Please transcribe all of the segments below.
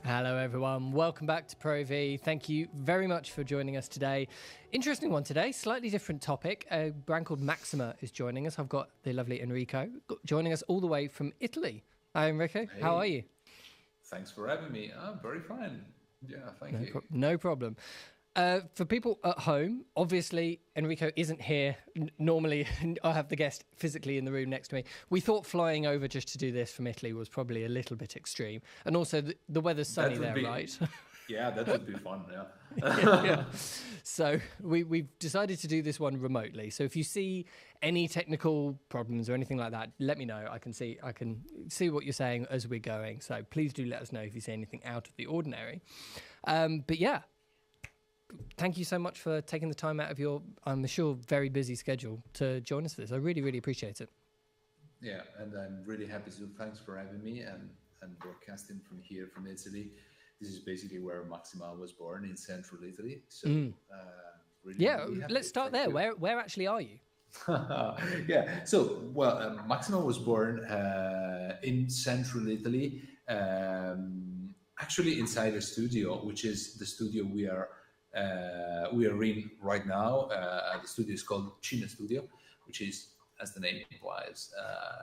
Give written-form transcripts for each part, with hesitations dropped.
Hello everyone, welcome back to ProAV. Thank you very much for joining us today. Interesting one today, slightly different topic. A brand called Maxima is joining us. I've got the lovely Enrico joining us all the way from Italy. Hi Enrico, Hey, how are you? thanks for having me. I'm very fine. Yeah, thank you. No problem. For people at home, obviously Enrico isn't here. Normally I have the guest physically in the room next to me. We thought flying over just to do this from Italy was probably a little bit extreme. And also the weather's sunny there, right? Yeah, that would be fun, yeah. Yeah. So we've decided to do this one remotely. So if you see any technical problems or anything like that, let me know. I can see what you're saying as we're going. So please do let us know if you see anything out of the ordinary. But yeah, thank you so much for taking the time out of your, I'm sure, very busy schedule to join us for this. I really, really appreciate it. Yeah, and I'm really happy to. Thanks for having me and broadcasting from here, from Italy. This is basically where Maxima was born, in central Italy. So, really happy. Let's start there. Where actually are you? Yeah, so, well, Maxima was born in central Italy, actually inside a studio, which is the studio we are in right now. The studio is called Cine Studio, which is, as the name implies,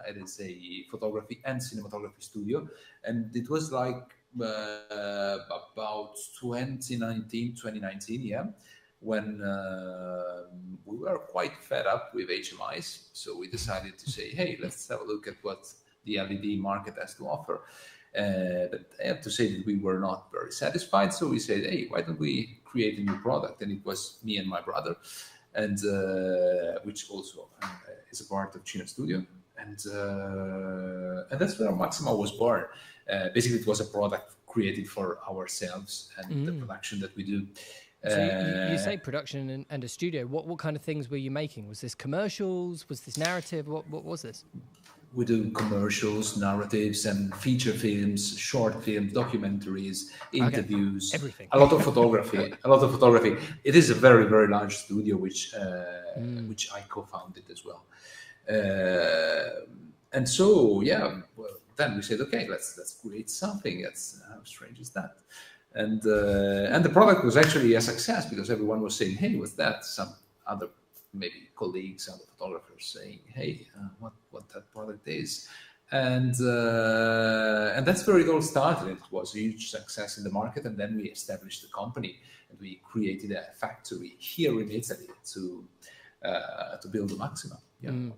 it is a photography and cinematography studio. And it was like about 2019, yeah, when we were quite fed up with HMIs. So we decided to say, hey, let's have a look at what the LED market has to offer. But I have to say that we were not very satisfied. So we said, hey, why don't we create a new product? And it was me and my brother, and which also is a part of Cine Studio. And that's where Maxima was born. Basically, it was a product created for ourselves and the production that we do. So you say production and a studio. What kind of things were you making? Was this commercials? Was this narrative? What was this? We do commercials, narratives, and feature films, short films, documentaries, interviews, everything. A lot of photography. It is a very, very large studio, which I co-founded as well. And so, yeah, well, then we said, okay, let's create something. How strange is that? And the product was actually a success because everyone was saying, hey, what's that? Some other maybe colleagues, other photographers saying, hey, what that product is. And that's where it all started. It was a huge success in the market. And then we established the company and we created a factory here in Italy to build the Maxima. Yeah.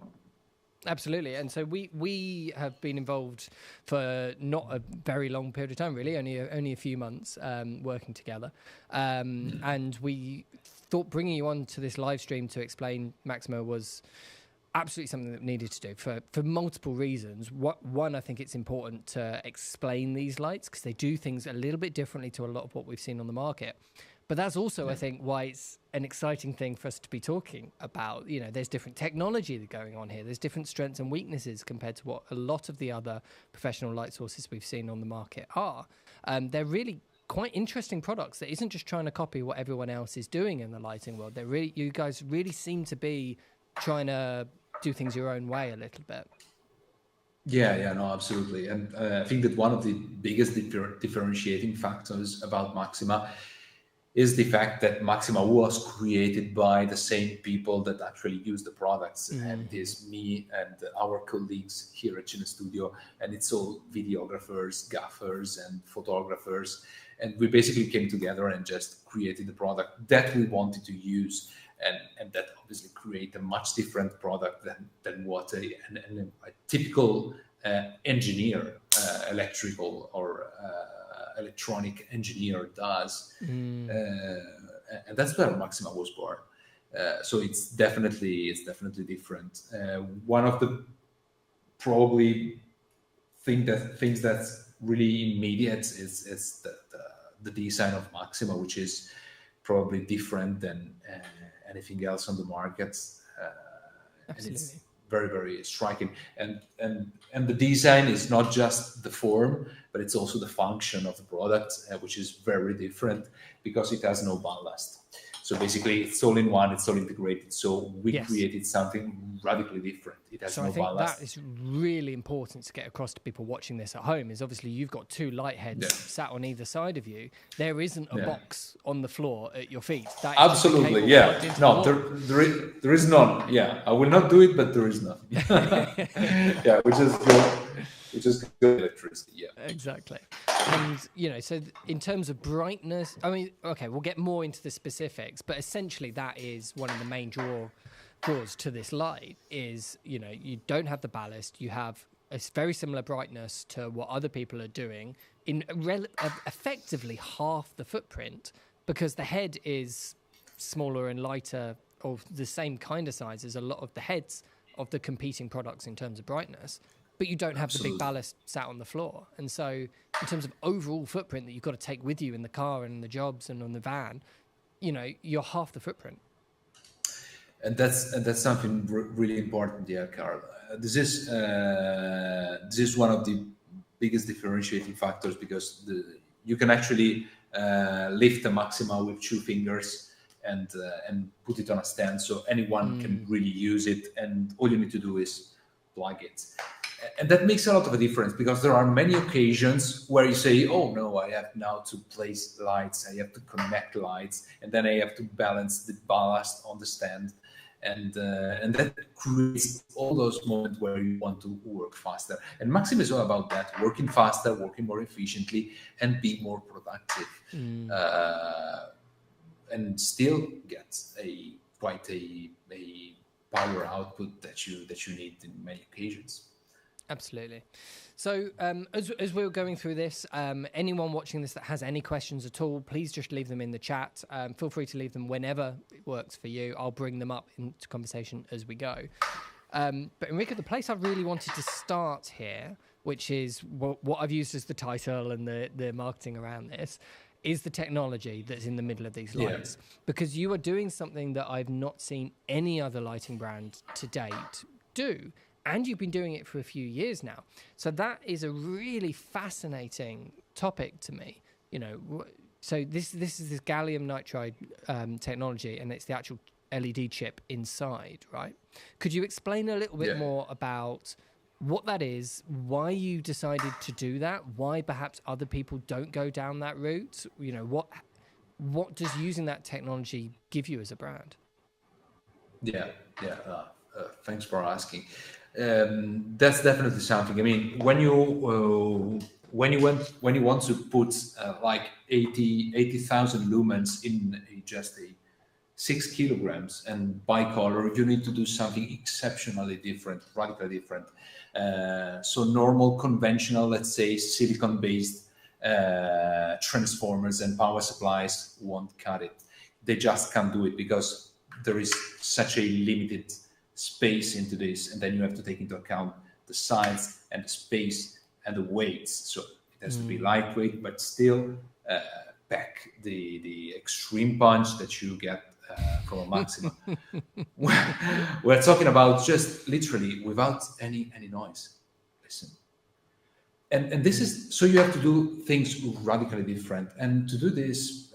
Absolutely. And so we have been involved for not a very long period of time, really, only a few months working together. And we thought bringing you on to this live stream to explain Maxima was absolutely something that we needed to do for multiple reasons. One, I think it's important to explain these lights because they do things a little bit differently to a lot of what we've seen on the market. But that's also, I think, why it's an exciting thing for us to be talking about. You know, there's different technology going on here. There's different strengths and weaknesses compared to what a lot of the other professional light sources we've seen on the market are. They're really quite interesting products that isn't just trying to copy what everyone else is doing in the lighting world. You guys really seem to be trying to do things your own way a little bit. Yeah, no, absolutely. And I think that one of the biggest differentiating factors about Maxima is the fact that Maxima was created by the same people that actually use the products. And it is me and our colleagues here at Cine Studio, and it's all videographers, gaffers, and photographers. And we basically came together and just created the product that we wanted to use. And that obviously create a much different product than what a typical engineer, electrical or electronic engineer does. And that's where Maxima was born. So it's definitely different. One of the probably things that's really immediate is the design of Maxima, which is probably different than anything else on the market. And it's very, very striking. And the design is not just the form, but it's also the function of the product, which is very different because it has no ballast. So basically, it's all in one, it's all integrated. So we Yes. created something radically different. It has So no I think ballast. that is really important to get across to people watching this at home. Is obviously you've got two light heads sat on either side of you. There isn't a box on the floor at your feet. That is Absolutely, just a cable yeah. plugged into No, the wall. there is none. Yeah, I will not do it, but there is none. Yeah, which is good electricity. Yeah, Exactly. And, you know, so in terms of brightness, I mean, okay, we'll get more into the specifics, but essentially that is one of the main draws to this light is, you know, you don't have the ballast, you have a very similar brightness to what other people are doing in effectively half the footprint, because the head is smaller and lighter, or the same kind of size as a lot of the heads of the competing products in terms of brightness, but you don't have the big ballast sat on the floor. And so in terms of overall footprint that you've got to take with you in the car and in the jobs and on the van, you know, you're half the footprint. and that's something really important, yeah, Carl. This is one of the biggest differentiating factors, because you can actually lift the Maxima with 2 fingers and put it on a stand, so anyone can really use it, and all you need to do is plug it. And that makes a lot of a difference, because there are many occasions where you say, oh no, I have now to place lights, I have to connect lights, and then I have to balance the ballast on the stand. And that creates all those moments where you want to work faster. And Maxima is all about that, working faster, working more efficiently, and being more productive. And still get quite a power output that you need in many occasions. Absolutely. So as we were going through this, anyone watching this that has any questions at all, please just leave them in the chat. Feel free to leave them whenever it works for you. I'll bring them up into conversation as we go. But Enrico, the place I really wanted to start here, which is what I've used as the title and the marketing around this, is the technology that's in the middle of these lights. Because you are doing something that I've not seen any other lighting brand to date do. And you've been doing it for a few years now. So that is a really fascinating topic to me. You know, so this is this gallium nitride technology, and it's the actual LED chip inside, right? Could you explain a little bit more about what that is, why you decided to do that, why perhaps other people don't go down that route? You know, what does using that technology give you as a brand? Thanks for asking. That's definitely something. I mean, when you want to put like 80,000 lumens in just a 6 kilograms and bicolor, you need to do something exceptionally different, radically different. So normal, conventional, let's say silicon-based transformers and power supplies won't cut it. They just can't do it, because there is such a limited space into this, and then you have to take into account the size and the space and the weights. So it has to be lightweight, but still pack the extreme punch that you get from a Maxima. We're talking about just literally without any noise. Listen. And this is, so you have to do things radically different. And to do this,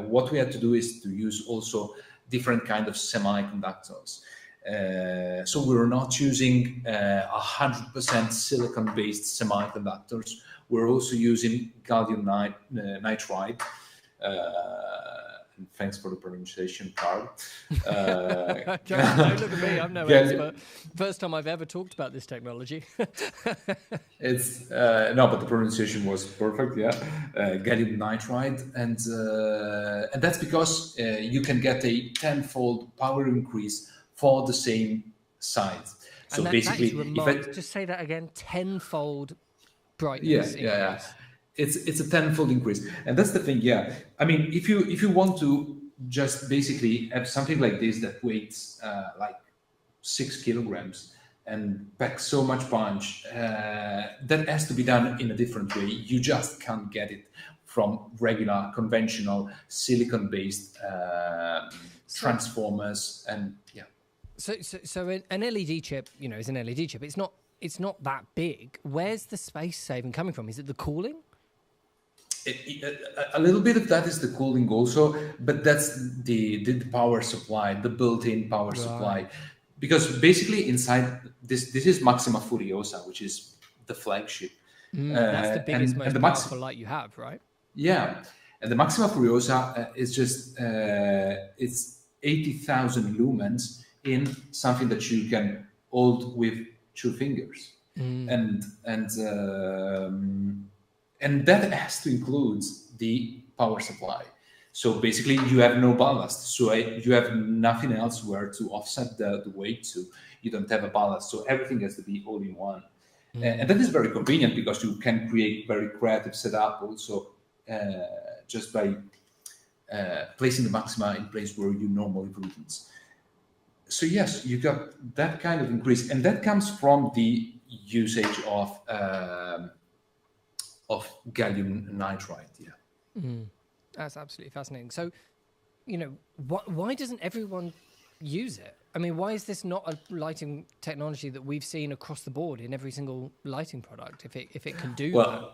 what we had to do is to use also different kind of semiconductors. So we're not using 100% silicon-based semiconductors. We're also using gallium nitride. And thanks for the pronunciation, Carl. Don't look at me, I'm no expert. First time I've ever talked about this technology. It's no, but the pronunciation was perfect. Yeah, gallium nitride, and that's because you can get a 10-fold power increase for the same size. So basically, just say that again, 10-fold brightness increase. It's a 10-fold increase, and that's the thing. Yeah, I mean, if you want to just basically have something like this that weighs like 6 kilograms and pack so much punch, that has to be done in a different way. You just can't get it from regular, conventional silicon-based transformers, and yeah. So an LED chip, you know, is an LED chip. It's not that big. Where's the space saving coming from? Is it the cooling? A little bit of that is the cooling also, but that's the power supply, the built-in power supply, because basically inside this is Maxima Furiosa, which is the flagship. That's the biggest, most powerful light you have, right? Yeah, and the Maxima Furiosa is just it's 80,000 lumens in something that you can hold with 2 fingers, and that has to include the power supply. So basically, you have no ballast. So you have nothing else where to offset the weight to. You don't have a ballast. So everything has to be all in one. And that is very convenient because you can create very creative setup also just by placing the Maxima in place where you normally wouldn't. So yes, you got that kind of increase. And that comes from the usage of gallium nitride. That's absolutely fascinating. So, why doesn't everyone use it? I mean, why is this not a lighting technology that we've seen across the board in every single lighting product? If it can do that.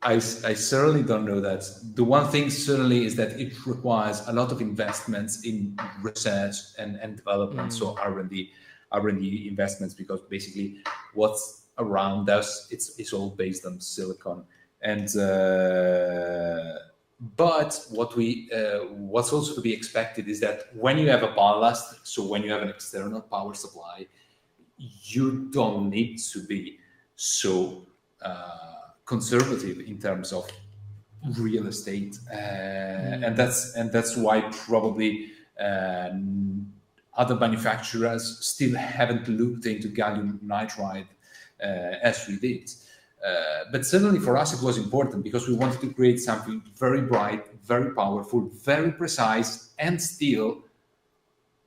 I certainly don't know that. The one thing certainly is that it requires a lot of investments in research and development. So R&D investments, because basically what's around us, it's all based on silicon. And but what's also to be expected is that when you have a ballast, so when you have an external power supply, you don't need to be so conservative in terms of real estate, and that's why probably other manufacturers still haven't looked into gallium nitride as we did. But certainly for us it was important because we wanted to create something very bright, very powerful, very precise, and still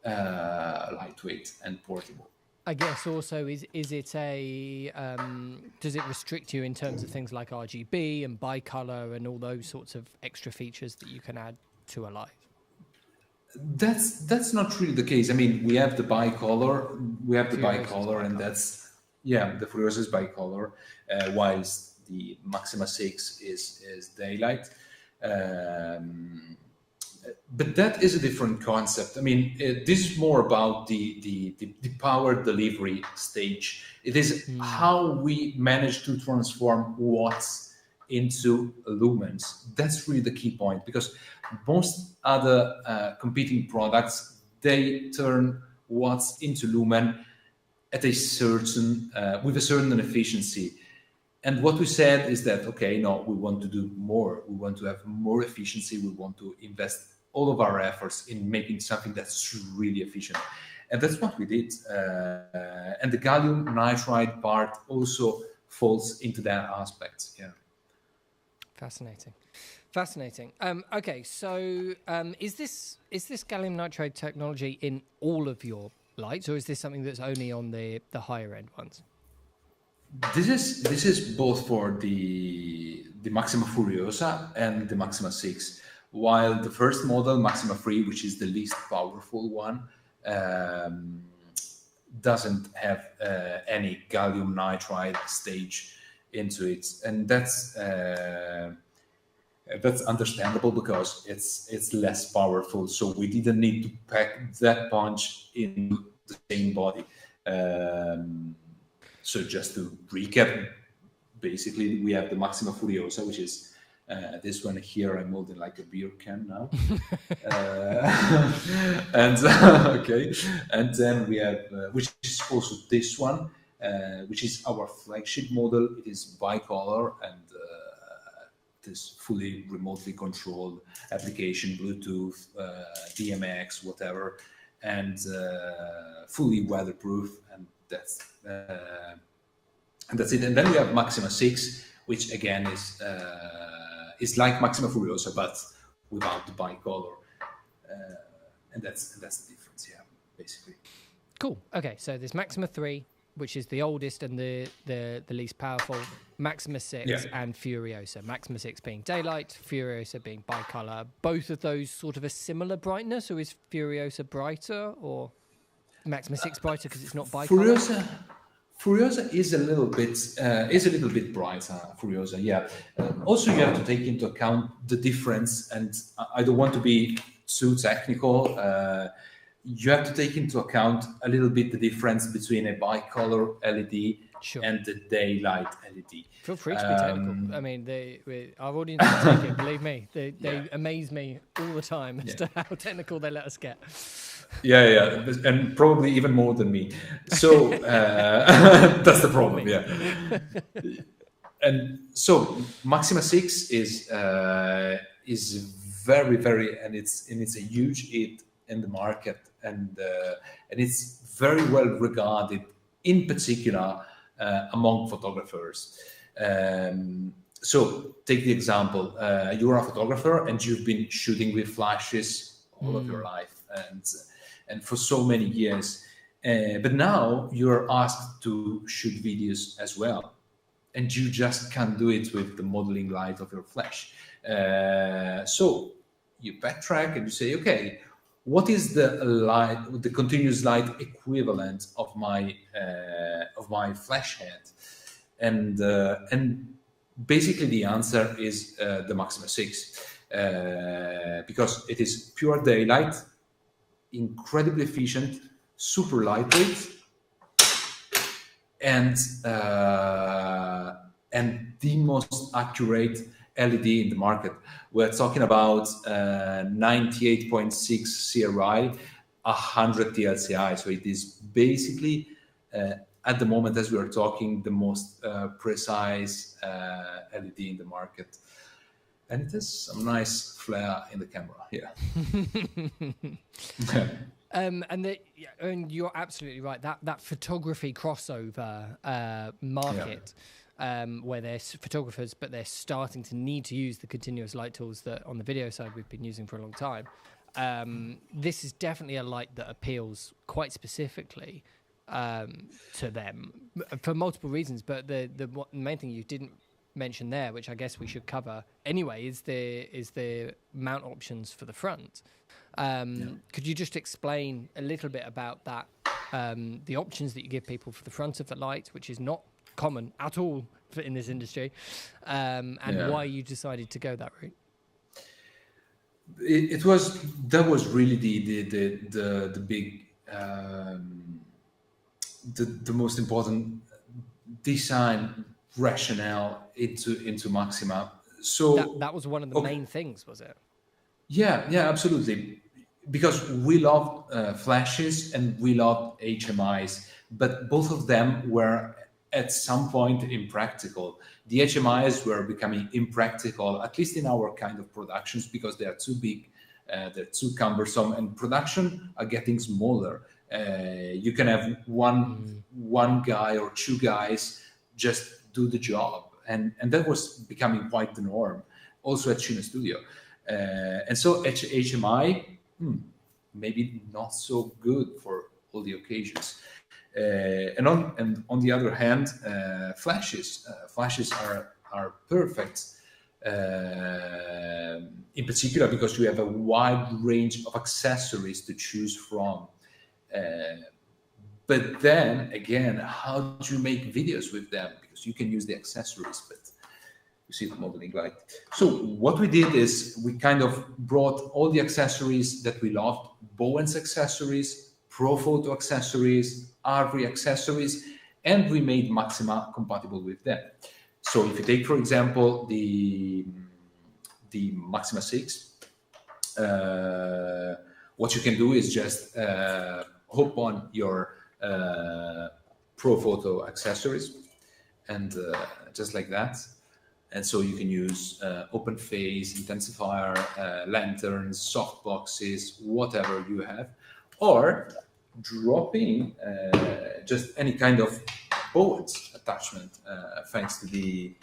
lightweight and portable. I guess also is it a does it restrict you in terms of things like RGB and bicolor and all those sorts of extra features that you can add to a light? That's not really the case. I mean, we have the bicolor, and that's the Furiosa is bicolor, whilst the Maxima 6 is daylight. But that is a different concept. I mean, this is more about the power delivery stage. It is how we manage to transform watts into lumens. That's really the key point, because most other competing products, they turn watts into lumen at a certain with a certain efficiency. And what we said is that, okay, no, we want to do more. We want to have more efficiency. We want to invest all of our efforts in making something that's really efficient. And that's what we did. And the gallium nitride part also falls into that aspect. Yeah. Fascinating. Okay, so is this gallium nitride technology in all of your lights, or is this something that's only on the higher end ones? This is both for the Maxima Furiosa and the Maxima 6, while the first model, Maxima 3, which is the least powerful one, doesn't have any gallium nitride stage into it, and that's understandable because it's less powerful. So we didn't need to pack that punch in the same body. So just to recap, basically we have the Maxima Furiosa, which is this one here. I'm holding like a beer can now, and okay, and then we have which is also this one, which is our flagship model. It is bicolor and this fully remotely controlled application, Bluetooth, DMX, whatever, and fully weatherproof, and that's it. And then we have Maxima 6, which again is like Maxima Furiosa but without the bicolor, and that's the difference. Yeah, basically. Cool. Okay, so there's Maxima 3, which is the oldest and the least powerful, Maxima 6 and Furiosa. Maxima 6 being daylight, Furiosa being bicolor. Both of those sort of a similar brightness, or is Furiosa brighter, or Maxima 6 brighter because it's not bicolor? Furiosa is a little bit brighter. Furiosa, yeah. Also, you have to take into account the difference, and I don't want to be too technical. You have to take into account a little bit the difference between a bicolor LED and the daylight LED. Feel free to be technical. I mean, our audience will take it. Believe me, they amaze me all the time as to how technical they let us get. Yeah, and probably even more than me. So that's the problem. Yeah, and so Maxima 6 is very, very, and it's a huge hit in the market, and it's very well regarded, in particular among photographers. So take the example: you're a photographer and you've been shooting with flashes all of your life, and for so many years, but now you're asked to shoot videos as well, and you just can't do it with the modeling light of your flash. So you backtrack and you say, okay, what is the continuous light equivalent of my flash head? And basically the answer is the Maxima 6, because it is pure daylight, incredibly efficient, super lightweight, and the most accurate LED in the market. We're talking about 98.6 CRI, 100 TLCI. So it is basically, at the moment as we are talking, the most precise LED in the market. And it has some nice flare in the camera here. And you're absolutely right. That photography crossover market, where there's photographers, but they're starting to need to use the continuous light tools that on the video side we've been using for a long time. This is definitely a light that appeals quite specifically to them for multiple reasons. But the main thing you didn't mention there, which I guess we should cover anyway, is the mount options for the front. Could you just explain a little bit about that, the options that you give people for the front of the light, which is not common at all in this industry, and why you decided to go that route? That was really the big the most important design rationale into Maxima. So that was one of the main things, was it? Yeah, absolutely. Because we love flashes and we love HMIs, but both of them were at some point impractical. The HMIs were becoming impractical, at least in our kind of productions, because they are too big, they're too cumbersome, and production are getting smaller. You can have one guy or two guys just do the job, and that was becoming quite the norm, also at Cine Studio. And so HMI, maybe not so good for all the occasions. And on the other hand, flashes are perfect, in particular because you have a wide range of accessories to choose from. But then again, how do you make videos with them? Because you can use the accessories, but you see the modeling light. So what we did is we kind of brought all the accessories that we loved: Bowens accessories, ProPhoto accessories, RV accessories, and we made Maxima compatible with them. So if you take, for example, the Maxima 6, what you can do is just hook on your ProPhoto accessories, and just like that. And so you can use open phase, intensifier, lanterns, soft boxes, whatever you have, or dropping just any kind of Bowens attachment thanks to the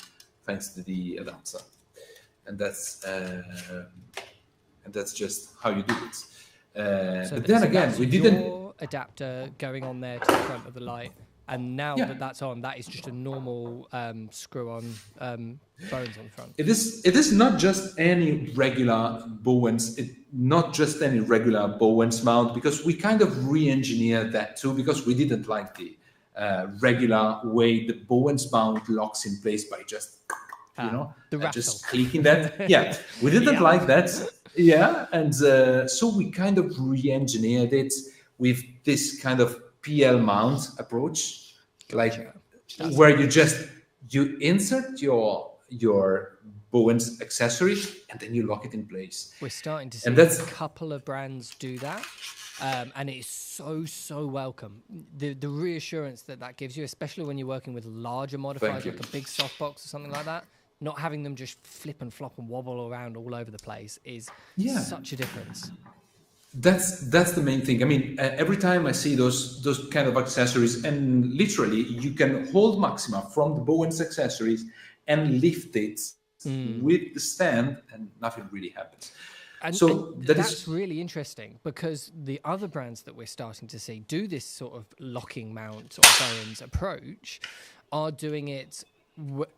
adapter, and that's just how you do it. But then again, we didn't. Your adapter going on there to the front of the light, and now that's on, that is just a normal screw-on Bowens on the front. It is not just any regular Bowens, not any regular Bowens mount, because we kind of re-engineered that too, because we didn't like regular way the Bowen's mount locks in place by just, just clicking that. Yeah, we didn't like that. Yeah, and so we kind of re-engineered it with this kind of PL mount approach, like where you insert your Bowen's accessory and then you lock it in place. We're starting to see a couple of brands do that. And it's so welcome. The reassurance that gives you, especially when you're working with larger modifiers, like a big softbox or something like that, not having them just flip and flop and wobble around all over the place is such a difference. That's the main thing. I mean, every time I see those kind of accessories, and literally you can hold Maxima from the Bowen's accessories and lift it with the stand, and nothing really happens. And that's really interesting, because the other brands that we're starting to see do this sort of locking mount or Bowen's approach are doing it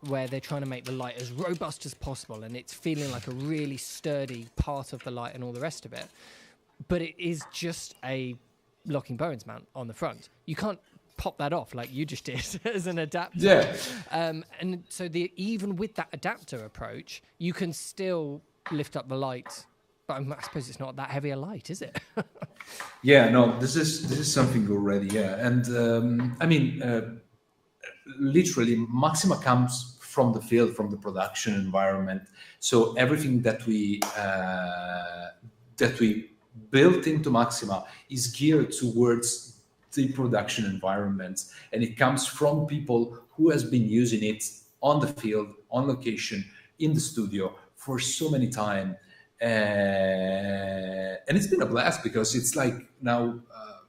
where they're trying to make the light as robust as possible, and it's feeling like a really sturdy part of the light and all the rest of it. But it is just a locking Bowen's mount on the front. You can't pop that off like you just did as an adapter. Yeah. And so even with that adapter approach, you can still lift up the light. But I suppose it's not that heavy a light, is it? Yeah, no, this is something already. Yeah, and I mean, literally, Maxima comes from the field, from the production environment. So everything that we built into Maxima is geared towards the production environment, and it comes from people who has been using it on the field, on location, in the studio for so many time. And it's been a blast, because it's like now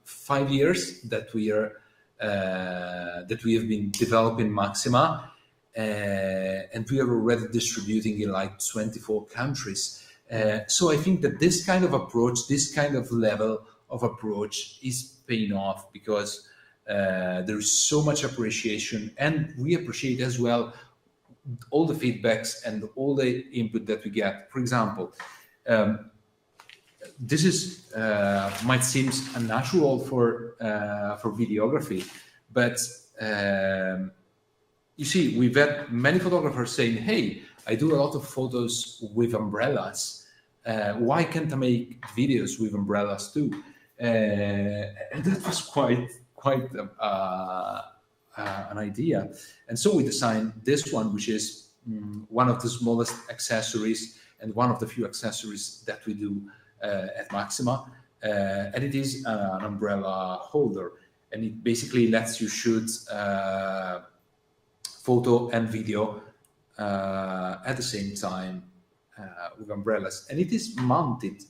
5 years that we have been developing Maxima, and we are already distributing in like 24 countries. So I think that this kind of approach, this kind of level of approach is paying off, because there is so much appreciation, and we appreciate as well all the feedbacks and all the input that we get. For example, this is might seem unnatural for videography, but you see, we've had many photographers saying, "Hey, I do a lot of photos with umbrellas. Why can't I make videos with umbrellas too?" And that was quite an idea. And so we designed this one, which is one of the smallest accessories and one of the few accessories that we do at Maxima. And it is an umbrella holder, and it basically lets you shoot photo and video at the same time with umbrellas. And it is mounted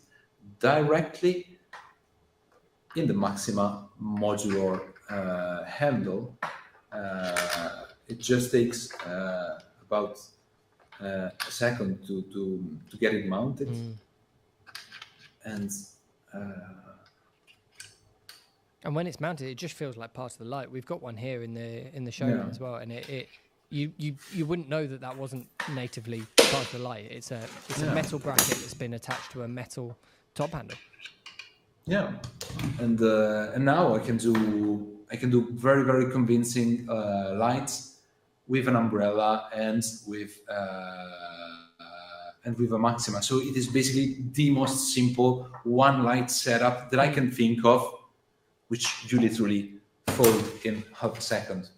directly in the Maxima modular handle. It just takes about a second to get it mounted, and when it's mounted, it just feels like part of the light. We've got one here in the showroom as well, and you wouldn't know that wasn't natively part of the light. It's a metal bracket that's been attached to a metal top handle. Yeah, and now I can do very, very convincing lights with an umbrella and with a Maxima. So it is basically the most simple one light setup that I can think of, which you literally fold in half a second.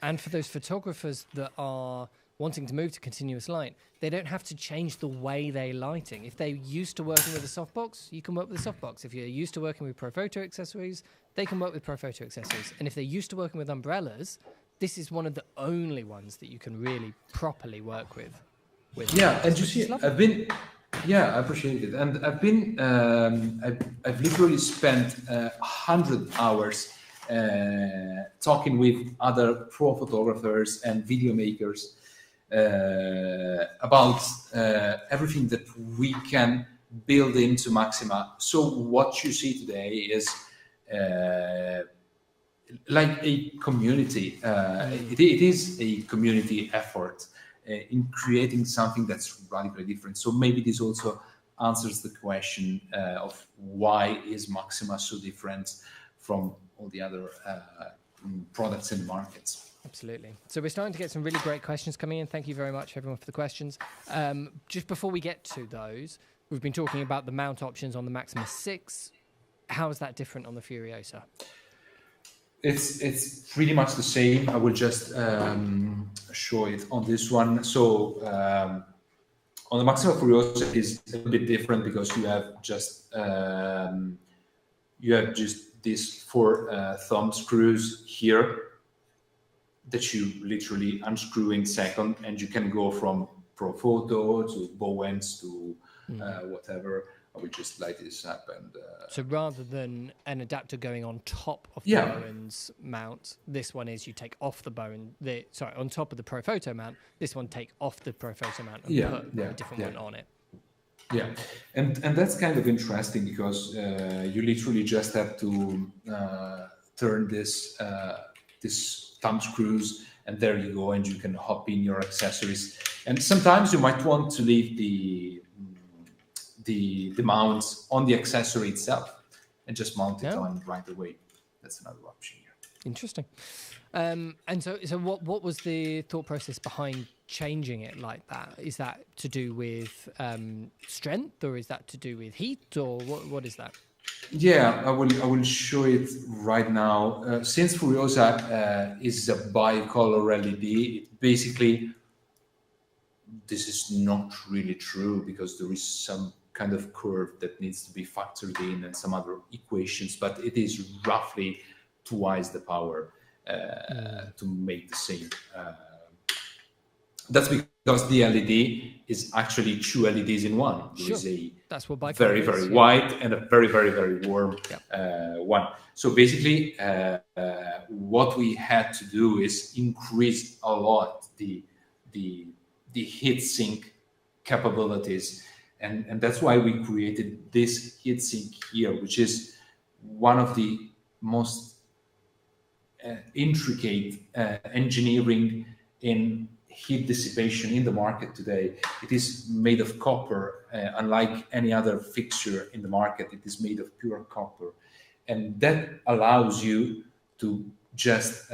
And for those photographers that are wanting to move to continuous light, they don't have to change the way they're lighting. If they're used to working with a softbox, you can work with a softbox. If you're used to working with ProPhoto accessories, they can work with ProPhoto accessories. And if they're used to working with umbrellas, this is one of the only ones that you can really properly work with. Yeah, and you see, I appreciate it. And I've literally spent 100 hours talking with other pro photographers and video makers about everything that we can build into Maxima. So what you see today is like a community. It is a community effort in creating something that's radically different. So maybe this also answers the question of why is Maxima so different from all the other products in the markets. Absolutely. So we're starting to get some really great questions coming in. Thank you very much, everyone, for the questions. Just before we get to those, we've been talking about the mount options on the Maxima 6. How is that different on the Furiosa? It's pretty much the same. I will just show it on this one. So on the Maxima Furiosa is a bit different because you have just these 4 thumb screws here that you literally unscrew in second, and you can go from Profoto to Bowens to whatever. I will just light this up and. So rather than an adapter going on top of the Bowens mount, this one is you take off the Bowen. On top of the Profoto mount. This one take off the Profoto mount and put a different one on it. Yeah, and that's kind of interesting because you literally just have to turn this thumb screws, and there you go, and you can hop in your accessories. And sometimes you might want to leave the mounts on the accessory itself and just mount it on right away. That's another option here. Interesting. And so what was the thought process behind changing it like that? Is that to do with strength, or is that to do with heat, or what is that? Yeah, I will show it right now. Since Furiosa is a bicolor LED, it basically, this is not really true because there is some kind of curve that needs to be factored in and some other equations, but it is roughly twice the power to make the same. That's because the LED is actually 2 LEDs in one. There is a very, very white and a very, very, very warm one. So basically, what we had to do is increase a lot the heat sink capabilities, and that's why we created this heat sink here, which is one of the most intricate engineering in heat dissipation in the market today. It is made of copper, unlike any other fixture in the market. It is made of pure copper, and that allows you to just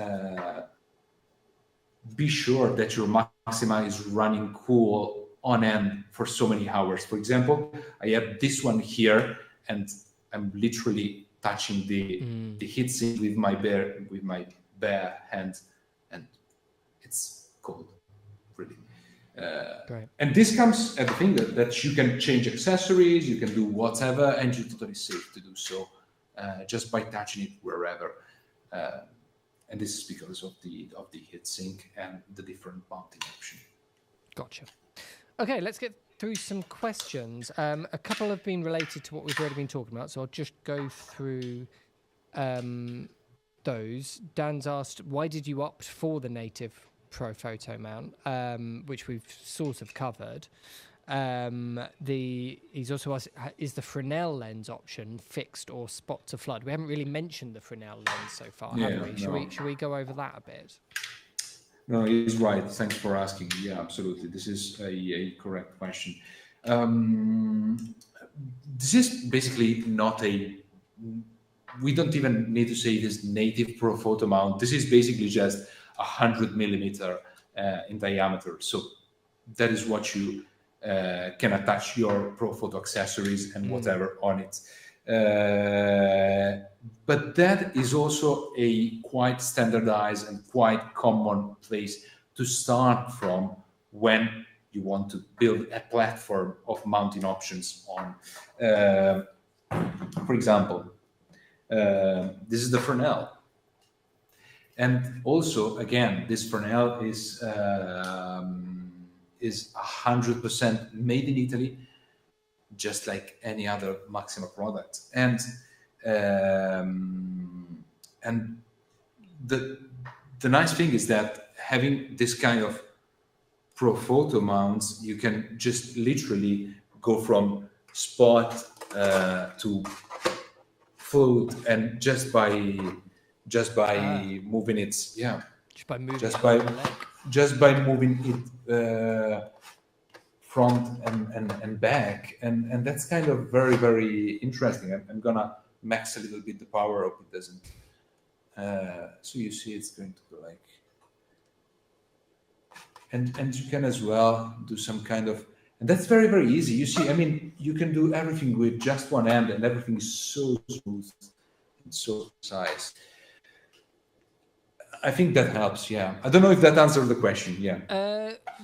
be sure that your Maxima is running cool on end for so many hours. For example, I have this one here, and I'm literally touching the heatsink with my bare hand, and it's cold, really. And this comes at the thing that you can change accessories, you can do whatever, and you're totally safe to do so just by touching it wherever. And this is because of the heatsink and the different mounting option. Gotcha. Okay, let's get through some questions. A couple have been related to what we've already been talking about, so I'll just go through those. Dan's asked, why did you opt for the native Profoto mount, which we've sort of covered. He's also asked, is the Fresnel lens option fixed or spot to flood? We haven't really mentioned the Fresnel lens so far, have we? Should we go over that a bit? No, he's right. Thanks for asking. Yeah, absolutely. This is a correct question. This is basically not we don't even need to say this native Profoto mount. This is basically just 100 millimeter in diameter. So that is what you can attach your Profoto accessories and whatever on it. But that is also a quite standardized and quite common place to start from when you want to build a platform of mounting options on. For example, this is the Fresnel. And also, again, this Fresnel is 100% made in Italy, just like any other Maxima product. And the nice thing is that having this kind of Profoto mounts, you can just literally go from spot to foot, and just by moving it, just by moving it front and back, and that's kind of very, very interesting. I'm gonna max a little bit the power. Hope it doesn't So you see it's going to go like, and you can as well do some kind of, and that's very, very easy. You see, I mean, you can do everything with just one end, and everything is so smooth and so precise. I think that helps. Yeah, I don't know if that answered the question. Yeah.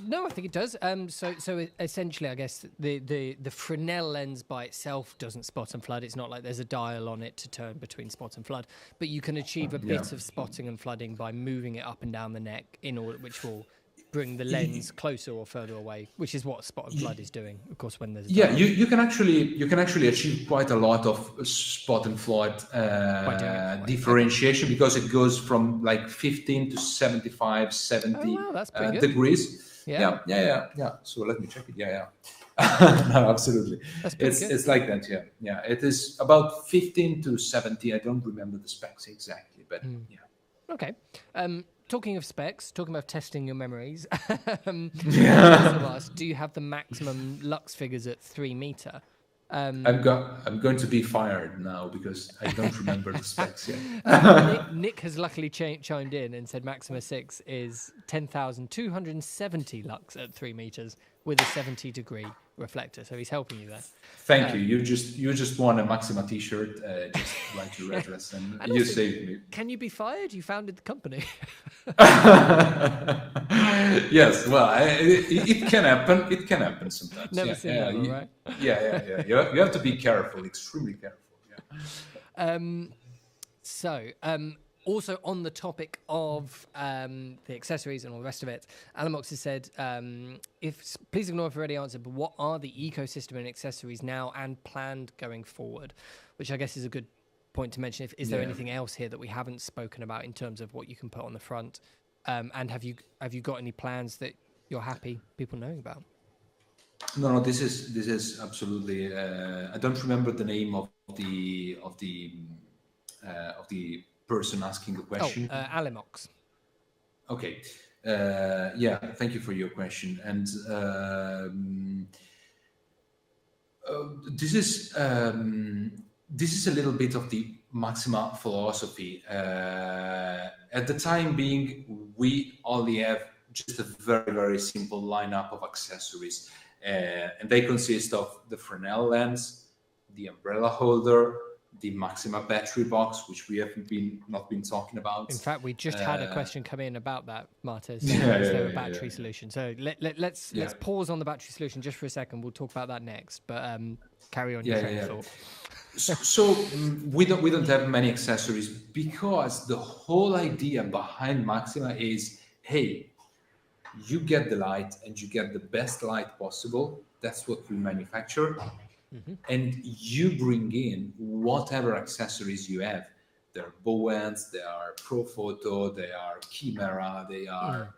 No, I think it does. So essentially, I guess the Fresnel lens by itself doesn't spot and flood. It's not like there's a dial on it to turn between spot and flood, but you can achieve a bit of spotting and flooding by moving it up and down the neck in order, which will bring the lens closer or further away, which is what spot and flood is doing, of course, when there's a dial. you can actually achieve quite a lot of spot and flood differentiation, because it goes from like 15 to 75, 70 that's pretty good. degrees. Yeah. So let me check it. No, absolutely. It's like that. Yeah. It is about 15 to 70. I don't remember the specs exactly, but yeah. Okay. Talking of specs, talking about testing your memories, do you have the maximum lux figures at 3 meter? I'm going to be fired now because I don't remember the specs yet. Nick has luckily chimed in and said Maxima 6 is 10,270 lux at 3 meters with a 70-degree reflector. So he's helping you there. Thank you. You just won a Maxima T-shirt. Just write your address, and you also, saved me. Can you be fired? You founded the company. Yes. Well, it can happen. It can happen sometimes. Never seen that, right? Yeah. You have to be careful, extremely careful. Yeah. Also on the topic of the accessories and all the rest of it, Alamox has said, please ignore if I've already answered, but what are the ecosystem and accessories now and planned going forward? Which I guess is a good point to mention. Is there anything else here that we haven't spoken about in terms of what you can put on the front? And have you got any plans that you're happy people knowing about? No, this is absolutely. I don't remember the name of the person asking the question. Alamox. Okay. Thank you for your question. And this is a little bit of the Maxima philosophy. At the time being, we only have just a very, very simple lineup of accessories, and they consist of the Fresnel lens, the umbrella holder, the Maxima battery box, which we have not been talking about. In fact, we just had a question come in about that, Martes. Is there a battery solution? So let's pause on the battery solution just for a second. We'll talk about that next. But carry on your train of thought. So we don't have many accessories because the whole idea behind Maxima is, hey, you get the light and you get the best light possible. That's what we manufacture. Mm-hmm. And you bring in whatever accessories you have. There are Bowens, there are Profoto, there are Chimera, they are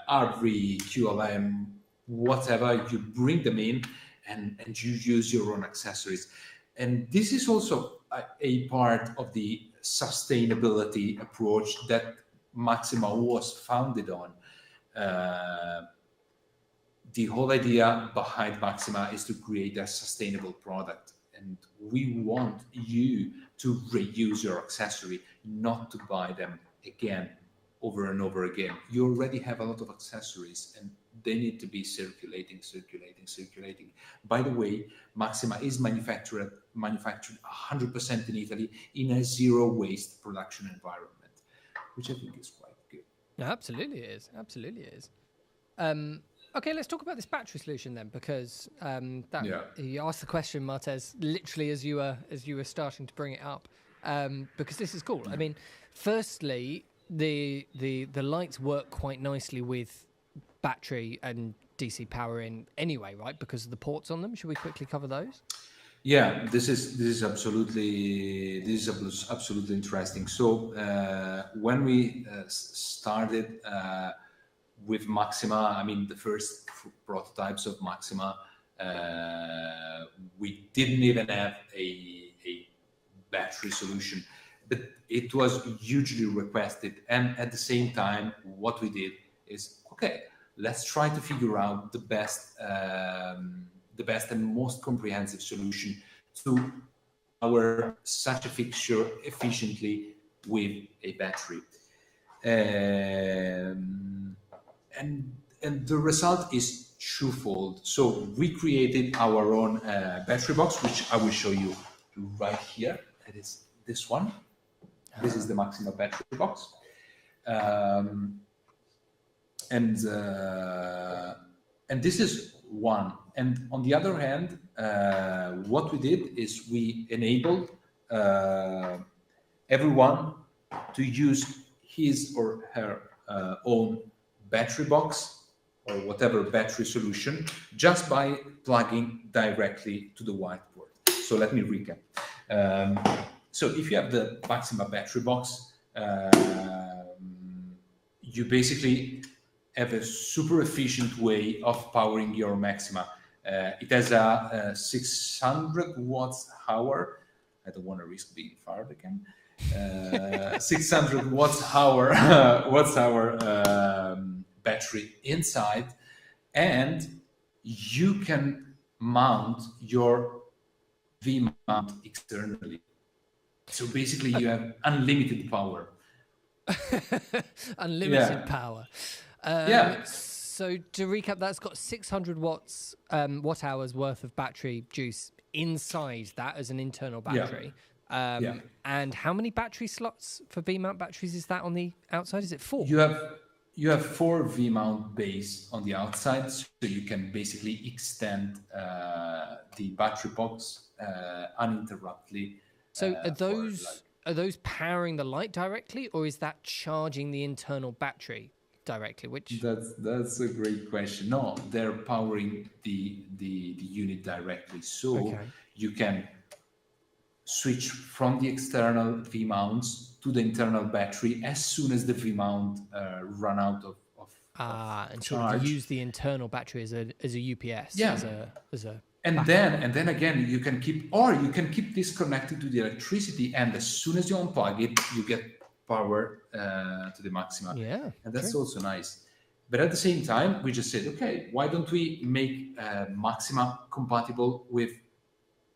RV, QLM, whatever. You bring them in and you use your own accessories. And this is also a part of the sustainability approach that Maxima was founded on. The whole idea behind Maxima is to create a sustainable product, and we want you to reuse your accessory, not to buy them again over and over again. You already have a lot of accessories and they need to be circulating. By the way, Maxima is manufactured 100% in Italy in a zero waste production environment, which I think is quite good. No, absolutely it is. Okay, let's talk about this battery solution then, because you asked the question, Martes, literally as you were starting to bring it up, because this is cool. I mean, firstly, the lights work quite nicely with battery and DC power in anyway, right? Because of the ports on them. Should we quickly cover those? Yeah, this is absolutely interesting. So when we started with Maxima, I mean, the first prototypes of Maxima, we didn't even have a battery solution, but it was hugely requested. And at the same time, what we did is, okay, let's try to figure out the best and most comprehensive solution to power such a fixture efficiently with a battery. And the result is twofold. So we created our own battery box, which I will show you right here. It is this one. This is the Maxima battery box. And this is one. And on the other hand, what we did is we enabled everyone to use his or her own battery box or whatever battery solution just by plugging directly to the white port. So let me recap. So if you have the Maxima battery box, you basically have a super efficient way of powering your Maxima. It has a 600 watts hour. I don't want to risk being fired again. 600 watts hour battery inside, and you can mount your V mount externally. So basically, you have unlimited power. Unlimited power. Yeah. So to recap, that's got 600 watts, watt hours worth of battery juice inside that as an internal battery. And how many battery slots for V-mount batteries is that on the outside? Is it 4? You have 4 V-mount bays on the outside, so you can basically extend the battery box uninterruptedly. So are those powering the light directly, or is that charging the internal battery directly? Which that's a great question. No, they're powering the unit directly, so you can switch from the external V mounts to the internal battery as soon as the V mount run out of and charge. sort of use the internal battery as a UPS. And then again, you can keep this connected to the electricity, and as soon as you unplug it, you get power to the Maxima. Yeah, and that's also nice. But at the same time, we just said, okay, why don't we make Maxima compatible with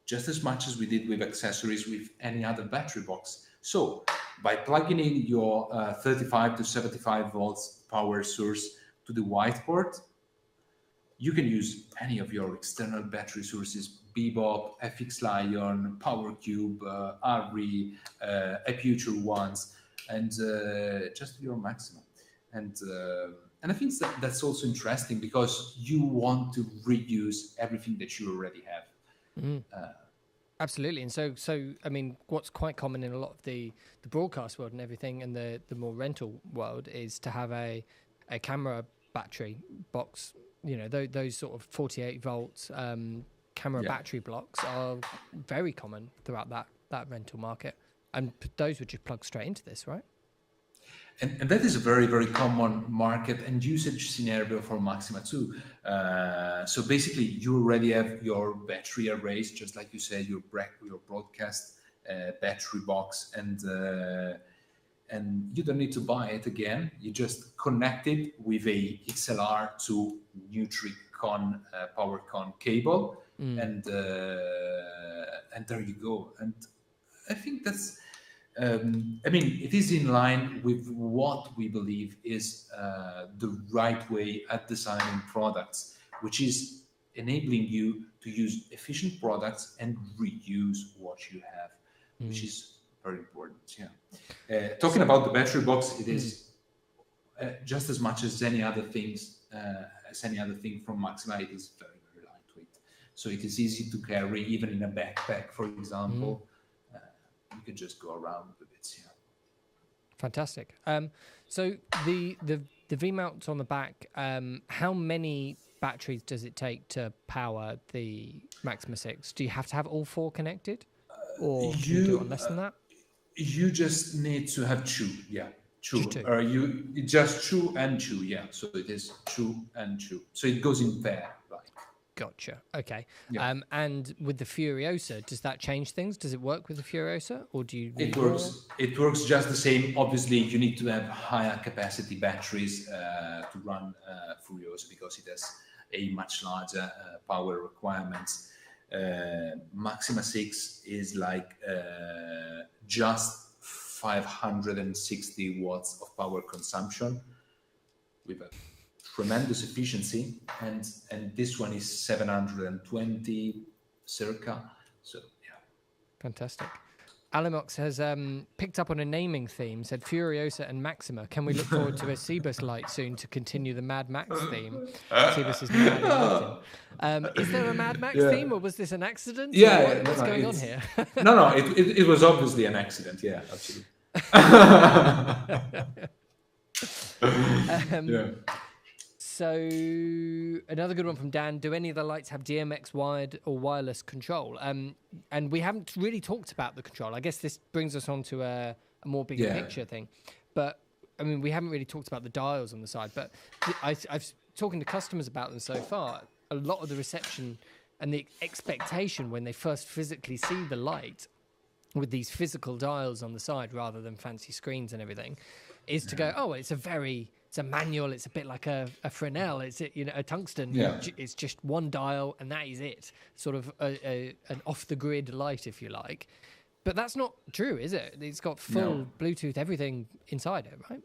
just as much as we did with accessories with any other battery box? So by plugging in your 35 to 75 volts power source to the white port, you can use any of your external battery sources: Bebop, FX Lion, Power Cube, RE, future ones, and just your Maxima. And I think that's also interesting because you want to reuse everything that you already have. Absolutely. And so I mean, what's quite common in a lot of the broadcast world and everything, and the more rental world, is to have a camera battery box. You know, those sort of 48 volts camera battery blocks are very common throughout that rental market, and those would just plug straight into this, right? And that is a very, very common market and usage scenario for Maxima too. So basically, you already have your battery arrays, just like you said, your broadcast battery box, and you don't need to buy it again. You just connect it with a XLR to NutriCon PowerCon cable, and there you go. And I think that's. I mean, it is in line with what we believe is the right way at designing products, which is enabling you to use efficient products and reuse what you have, which is very important. Yeah. Talking about the battery box, it is just as much as any other thing from Maxima. It is very, very lightweight, so it is easy to carry, even in a backpack, for example. You can just go around with it. Yeah. Fantastic. So the V mounts on the back, how many batteries does it take to power the Maxima 6? Do you have to have all 4 connected, or can you do it on less than that? You just need to have 2. Yeah, 2. Just 2. You just 2 and 2. Yeah, so it is 2 and 2. So it goes in pair. Gotcha. Okay. Yeah. And with the Furiosa, does that change things? Does it work with the Furiosa, or do you? It works. It works just the same. Obviously, you need to have higher capacity batteries to run Furiosa because it has a much larger power requirements. Maxima 6 is like just 560 watts of power consumption with a tremendous efficiency, and this one is 720 circa. So yeah, fantastic. Alimox has picked up on a naming theme, said Furiosa and Maxima. Can we look forward to a Cebus light soon to continue the Mad Max theme? Cebus is mad in Latin. Is there a Mad Max theme, or was this an accident? What's going on here? No, it was obviously an accident. Yeah, absolutely. Yeah. So another good one from Dan. Do any of the lights have DMX wired or wireless control? And we haven't really talked about the control. I guess this brings us on to a more bigger picture thing. But I mean, we haven't really talked about the dials on the side. But I've talking to customers about them so far. A lot of the reception and the expectation when they first physically see the light with these physical dials on the side rather than fancy screens and everything is to go, oh, it's a manual. It's a bit like a Fresnel. It's a tungsten. Yeah. It's just one dial and that is it. Sort of an off-the-grid light, if you like. But that's not true, is it? It's got full Bluetooth, everything inside it, right?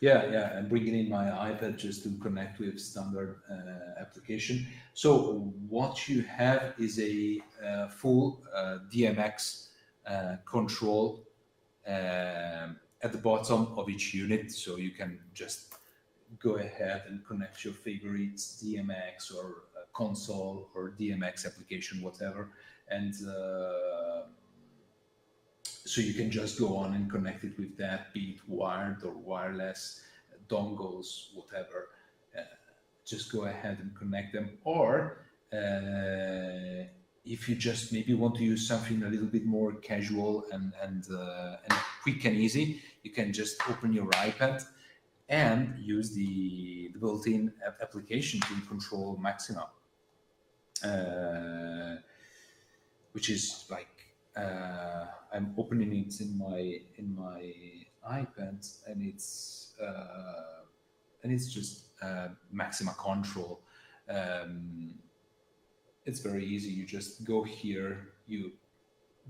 Yeah. I'm bringing in my iPad just to connect with standard application. So what you have is a full DMX control at the bottom of each unit, so you can just go ahead and connect your favorites, DMX or console or DMX application, whatever, and so you can just go on and connect it with that, be it wired or wireless, dongles, whatever. Just go ahead and connect them, or if you just maybe want to use something a little bit more casual and quick and easy, you can just open your iPad and use the built-in application to control Maxima, which is like I'm opening it in my iPad, and it's just Maxima control. It's very easy. You just go here, you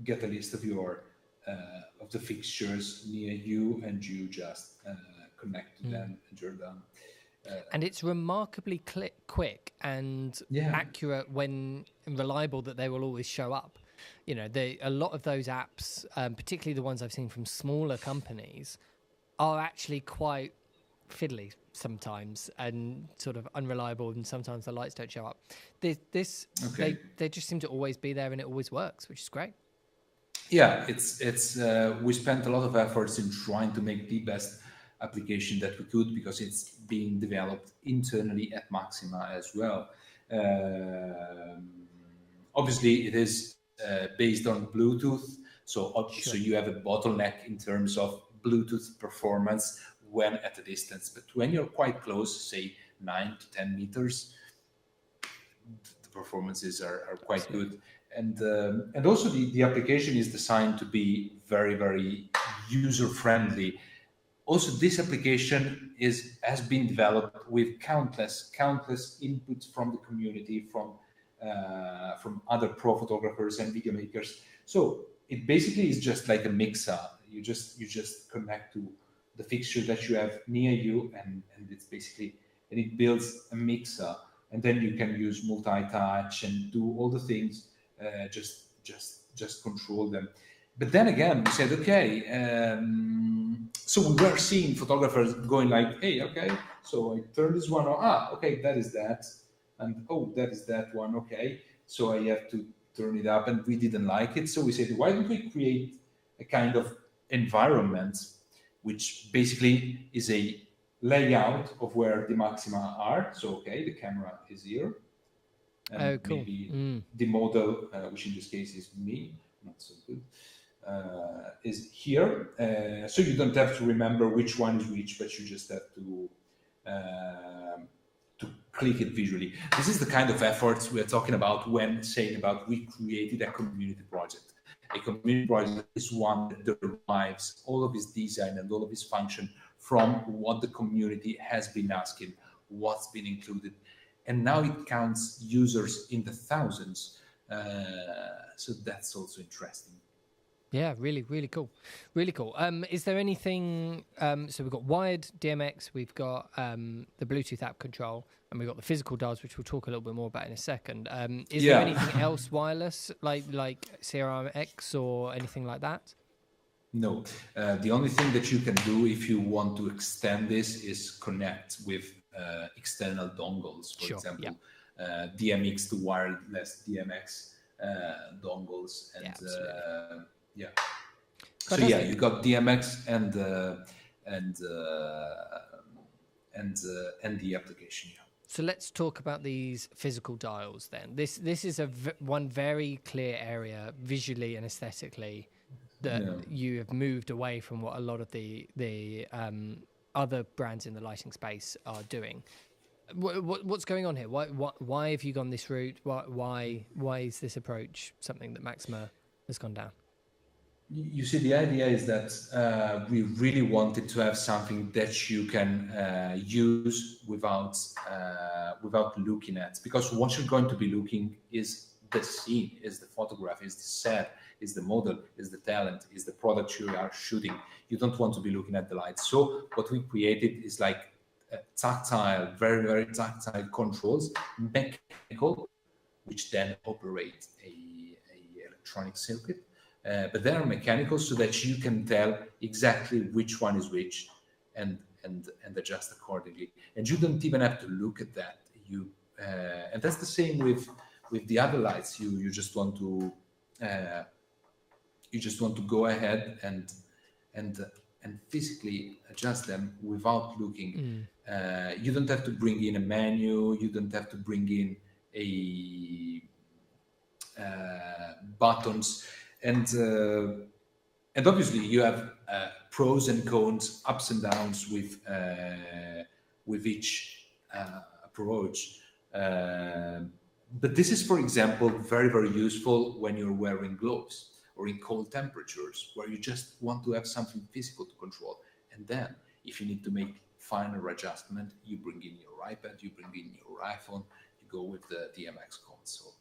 get a list of your of the fixtures near you, and you just connect to them, and you're done. And it's remarkably quick and accurate and reliable that they will always show up. A lot of those apps, particularly the ones I've seen from smaller companies, are actually quite fiddly sometimes and sort of unreliable, and sometimes the lights don't show up. They just seem to always be there, and it always works, which is great. Yeah, it's we spent a lot of efforts in trying to make the best application that we could, because it's being developed internally at Maxima as well. Obviously, it is based on Bluetooth, so you have a bottleneck in terms of Bluetooth performance when at a distance. But when you're quite close, say 9 to 10 meters, the performances are quite good. And also the application is designed to be very, very user friendly. Also, this application has been developed with countless inputs from the community, from other pro photographers and video makers. So it basically is just like a mixer. You just connect to the fixture that you have near you, and it's basically, and it builds a mixer, and then you can use multi-touch and do all the things, just control them. But then again, we said, okay, so we were seeing photographers going like, hey, okay, so I turn this one on, okay, that is that, and oh, that is that one, okay, so I have to turn it up, and we didn't like it, so we said, why don't we create a kind of environment which basically is a layout of where the Maxima are. So, okay, the camera is here. And cool. Maybe the model, which in this case is me, not so good, is here. So you don't have to remember which one is which, but you just have to click it visually. This is the kind of efforts we're talking about when saying about we created a community project. A community project is one that derives all of its design and all of its function from what the community has been asking, what's been included. And now it counts users in the thousands. So that's also interesting. Yeah, really, really cool. Really cool. Is there anything, so we've got wired DMX, we've got the Bluetooth app control, and we've got the physical dials, which we'll talk a little bit more about in a second. Is there anything else wireless, like CRMX or anything like that? No. The only thing that you can do if you want to extend this is connect with external dongles, for example, DMX to wireless DMX dongles, and yeah. So yeah, you got DMX and the application. Yeah. So let's talk about these physical dials then. This is one very clear area visually and aesthetically that you have moved away from what a lot of the other brands in the lighting space are doing. What's going on here? Why have you gone this route? Why is this approach something that Maxima has gone down? You see, the idea is that we really wanted to have something that you can use without looking at, because what you're going to be looking is the scene, is the photograph, is the set, is the model, is the talent, is the product you are shooting. You don't want to be looking at the lights. So what we created is like tactile, very, very tactile controls, mechanical, which then operate a electronic circuit. But they are mechanical, so that you can tell exactly which one is which and adjust accordingly. And you don't even have to look at that. And that's the same with the other lights. You just want to go ahead and physically adjust them without looking. You don't have to bring in a menu. You don't have to bring in buttons. And obviously you have pros and cons, ups and downs with each approach. But this is, for example, very, very useful when you're wearing gloves or in cold temperatures, where you just want to have something physical to control. And then if you need to make finer adjustment, you bring in your iPad, you bring in your iPhone, you go with the DMX console.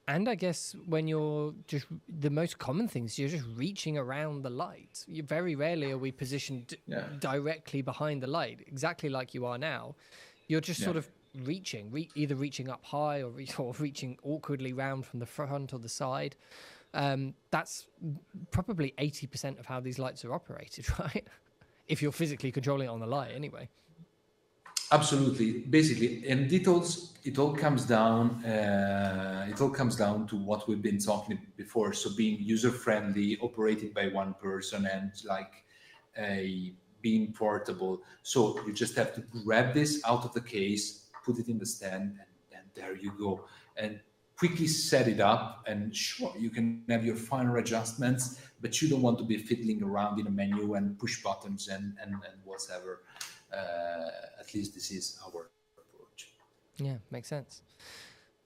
And I guess when you're just, the most common things, you're just reaching around the light. Very rarely are we positioned directly behind the light, exactly like you are now. You're just sort of reaching, either reaching up high or reaching awkwardly round from the front or the side. That's probably 80% of how these lights are operated, right? If you're physically controlling it on the light anyway. Absolutely, basically, and it all comes down to what we've been talking before. So being user friendly, operated by one person, and being portable. So you just have to grab this out of the case, put it in the stand, and there you go, and quickly set it up. And sure, you can have your finer adjustments, but you don't want to be fiddling around in a menu and push buttons and whatever. At least this is our approach. Yeah, makes sense.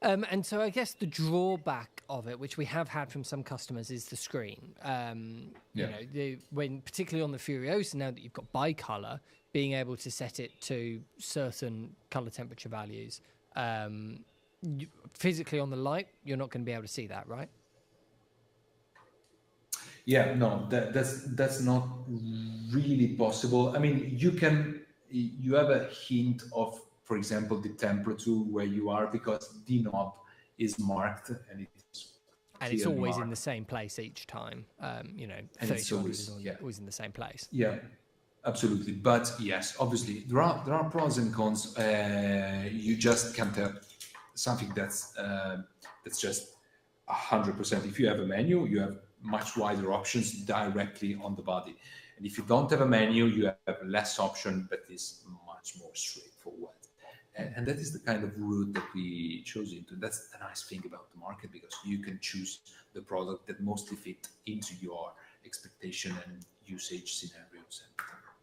And so I guess the drawback of it, which we have had from some customers, is the screen. You know, when particularly on the Furiosa, now that you've got bicolor, being able to set it to certain color temperature values, physically on the light, you're not going to be able to see that, right? Yeah, no, that's not really possible. I mean, you have a hint of, for example, the temperature where you are, because the knob is marked and it's always marked in the same place each time. You know, 3200 is always in the same place. Yeah, absolutely. But yes, obviously there are pros and cons. You just can't have something that's just 100%. If you have a menu, you have much wider options directly on the body. And if you don't have a menu, you have less option, but it's much more straightforward. And that is the kind of route that we chose into. That's the nice thing about the market, because you can choose the product that mostly fit into your expectation and usage scenarios.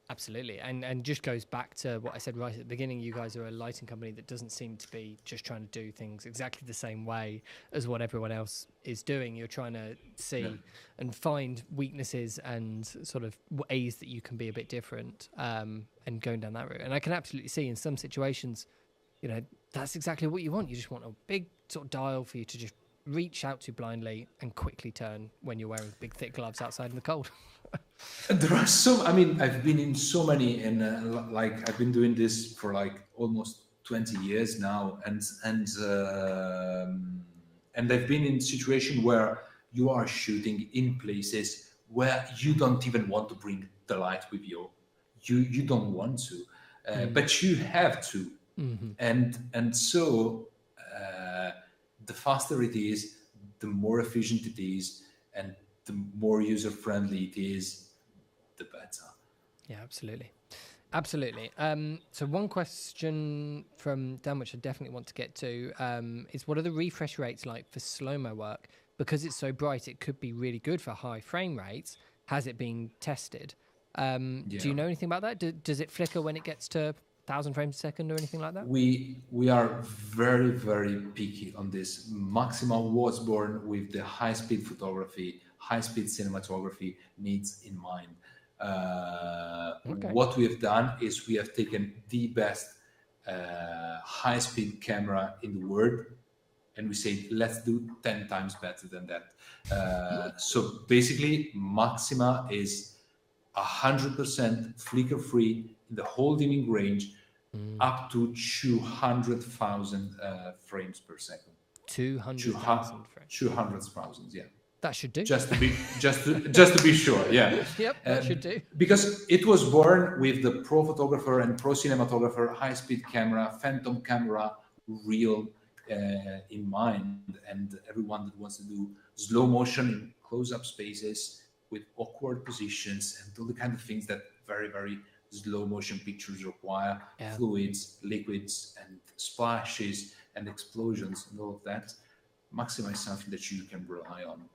Absolutely. And just goes back to what I said right at the beginning. You guys are a lighting company that doesn't seem to be just trying to do things exactly the same way as what everyone else is doing. You're trying to see and find weaknesses and sort of ways that you can be a bit different, and going down that route. And I can absolutely see in some situations, you know, that's exactly what you want. You just want a big sort of dial for you to just reach out to blindly and quickly turn when you're wearing big, thick gloves outside in the cold. There are I mean, I've been in so many, and like I've been doing this for like almost 20 years now, and I've been in situation where you are shooting in places where you don't even want to bring the light with you. You don't want to, but you have to, and so the faster it is, the more efficient it is, and the more user friendly it is, the better. Yeah, absolutely. Absolutely. So one question from Dan, which I definitely want to get to, is what are the refresh rates like for slow-mo work? Because it's so bright, it could be really good for high frame rates. Has it been tested? Do you know anything about that? Does it flicker when it gets to 1,000 frames a second or anything like that? We are very, very picky on this. Maxima was born with the high-speed photography, high-speed cinematography needs in mind. What we have done is we have taken the best high-speed camera in the world, and we say let's do 10 times better than that. So basically, Maxima is 100% flicker-free in the whole dimming range, up to 200,000 frames per second. 200,000 frames. 200,000, yeah. That should do. Just to be sure, yeah. Yep, that should do. Because it was born with the pro photographer and pro cinematographer high-speed camera, phantom camera, reel in mind, and everyone that wants to do slow motion in close-up spaces with awkward positions and all the kind of things that very, very slow motion pictures require, fluids, liquids, and splashes and explosions and all of that. Maxima is something that you can rely on.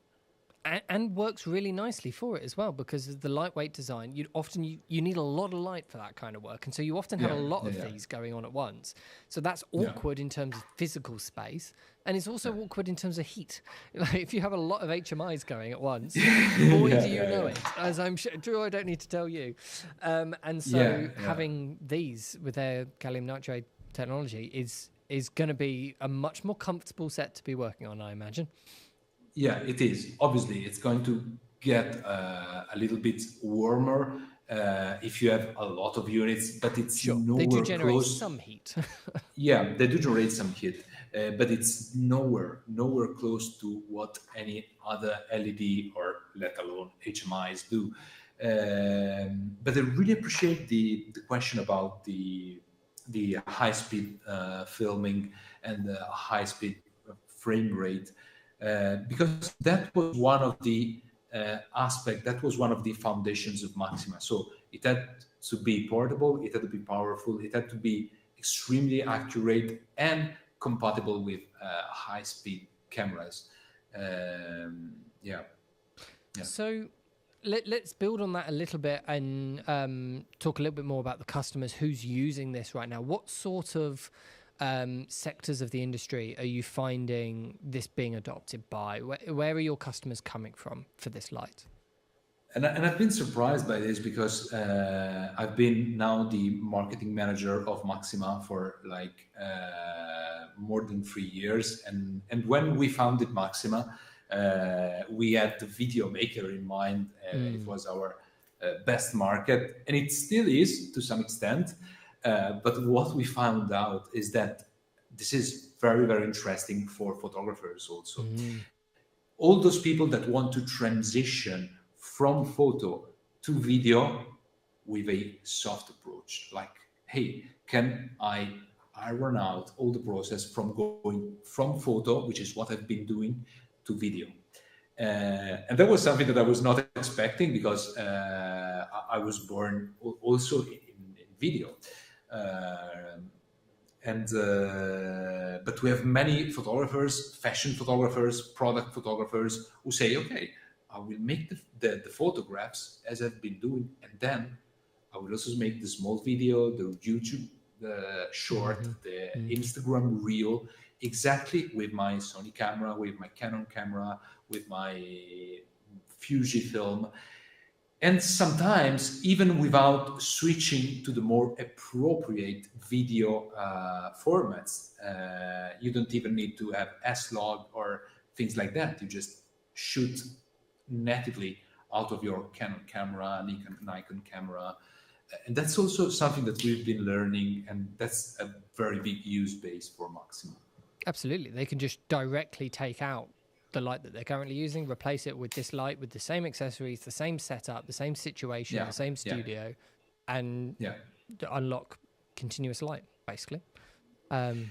And works really nicely for it as well, because of the lightweight design. You need a lot of light for that kind of work, and so you often have a lot of these going on at once. So that's awkward in terms of physical space, and it's also awkward in terms of heat. Like if you have a lot of HMIs going at once, boy do you know it. As I'm sure, Drew, I don't need to tell you. And so having these with their gallium nitride technology is going to be a much more comfortable set to be working on, I imagine. Yeah, it is. Obviously, it's going to get a little bit warmer if you have a lot of units, but it's nowhere they do generate close. Some heat. Yeah, they do generate some heat, but it's nowhere close to what any other LED or let alone HMIs do. But I really appreciate the question about the high-speed filming and the high-speed frame rate. Because that was one of the that was one of the foundations of Maxima. So it had to be portable, it had to be powerful, it had to be extremely accurate and compatible with high-speed cameras. So let's build on that a little bit and talk a little bit more about the customers who's using this right now. What sort of sectors of the industry are you finding this being adopted by? Where are your customers coming from for this light? And I've been surprised by this because I've been now the marketing manager of Maxima for like more than 3 years. And when we founded Maxima, we had the video maker in mind. It was our best market, and it still is to some extent. But what we found out is that this is very, very interesting for photographers also. All those people that want to transition from photo to video with a soft approach, like, hey, can I iron out all the process from going from photo, which is what I've been doing, to video? And that was something that I was not expecting because I was born also in video. But we have many photographers, fashion photographers, product photographers who say, okay, I will make the photographs as I've been doing, and then I will also make the small video, the YouTube short, the Instagram reel, exactly with my Sony camera, with my Canon camera, with my Fujifilm. And sometimes, even without switching to the more appropriate video formats, you don't even need to have S-Log or things like that. You just shoot natively out of your Canon camera, Nikon camera. And that's also something that we've been learning, and that's a very big use base for Maxima. Absolutely. They can just directly take out the light that they're currently using, replace it with this light with the same accessories, the same setup, the same situation, the same studio, and unlock continuous light, basically,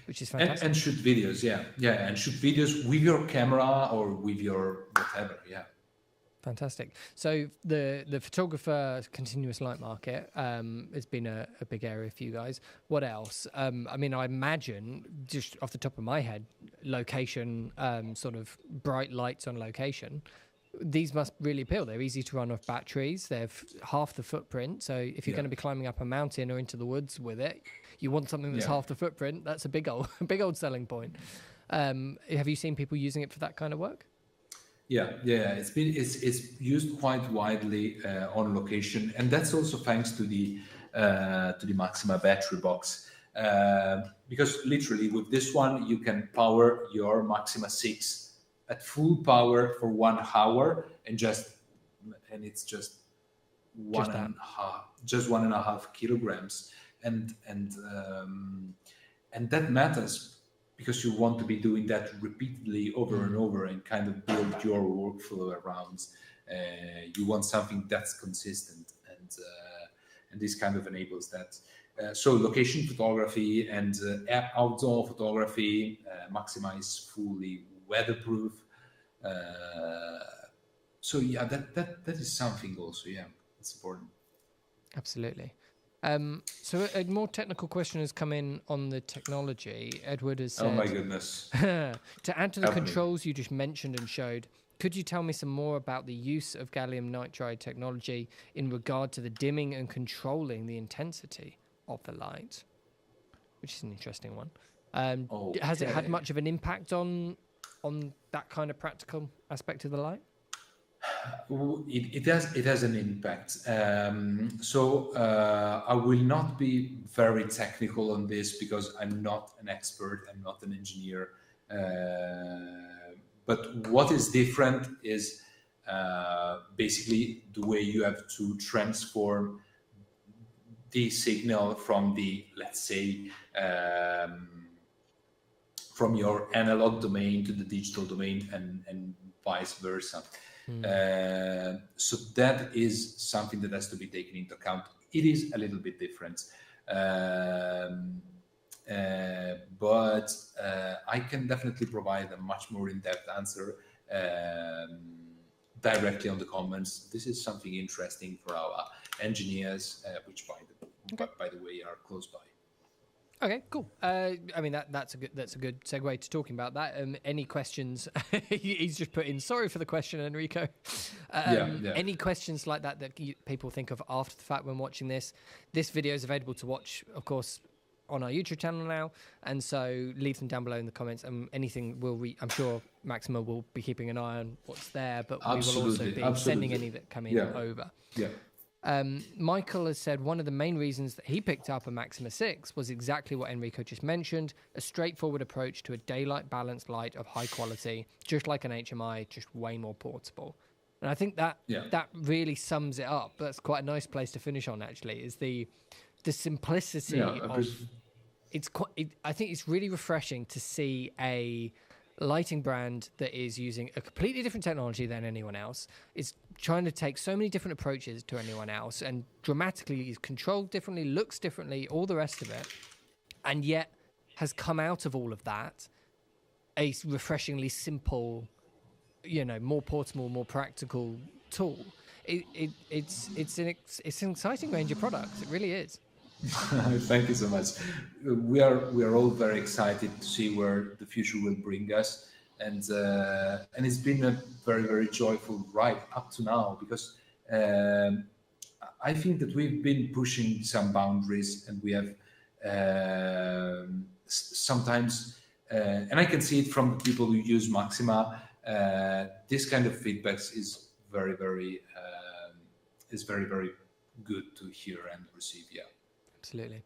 which is fantastic. And shoot videos, and shoot videos with your camera or with your whatever, Fantastic. So the photographer continuous light market has been a big area for you guys. What else? I mean, I imagine, just off the top of my head, location, sort of bright lights on location. These must really appeal. They're easy to run off batteries. They've half the footprint. So if you're going to be climbing up a mountain or into the woods with it, you want something that's half the footprint. That's a big old selling point. Have you seen people using it for that kind of work? Yeah. It's used quite widely on location, and that's also thanks to the Maxima battery box. Because literally with this one you can power your Maxima 6 at full power for 1 hour, and it's just 1.5 kilograms, and that matters, because you want to be doing that repeatedly over and over and kind of build your workflow around. You want something that's consistent, and this kind of enables that. So location photography and outdoor photography, Maxima is fully weatherproof. So yeah, that is something also. Yeah, it's important. Absolutely. So a more technical question has come in on the technology. Edward has said, "Oh my goodness!" To add to the controls you just mentioned and showed, could you tell me some more about the use of gallium nitride technology in regard to the dimming and controlling the intensity of the light? Which is an interesting one. Has it had much of an impact on that kind of practical aspect of the light? It has an impact. So I will not be very technical on this, because I'm not an expert, I'm not an engineer. But what is different is basically the way you have to transform the signal from the, let's say, from your analog domain to the digital domain, and vice versa. So that is something that has to be taken into account. It is a little bit different, but I can definitely provide a much more in-depth answer directly on the comments. This is something interesting for our engineers, which by the way are close by. Okay, cool. I mean that's a good segue to talking about that. Any questions? He's just put in. Sorry for the question, Enrico. Any questions like that people think of after the fact when watching this? This video is available to watch, of course, on our YouTube channel now, and so leave them down below in the comments. And anything I'm sure Maxima will be keeping an eye on what's there, but we will also be sending any that come in over. Yeah. Michael has said one of the main reasons that he picked up a Maxima 6 was exactly what Enrico just mentioned, a straightforward approach to a daylight balanced light of high quality, just like an HMI, just way more portable. And I think that really sums it up. That's quite a nice place to finish on, actually, is the simplicity of... I think it's really refreshing to see a lighting brand that is using a completely different technology than anyone else, is trying to take so many different approaches to anyone else, and dramatically is controlled differently, looks differently, all the rest of it, and yet has come out of all of that a refreshingly simple, more portable, more practical tool. It's an exciting range of products. It really is. Thank you so much. We are all very excited to see where the future will bring us, and it's been a very, very joyful ride up to now, because I think that we've been pushing some boundaries, and we have sometimes, and I can see it from the people who use Maxima. This kind of feedback is very, very good to hear and receive. Yeah. Absolutely.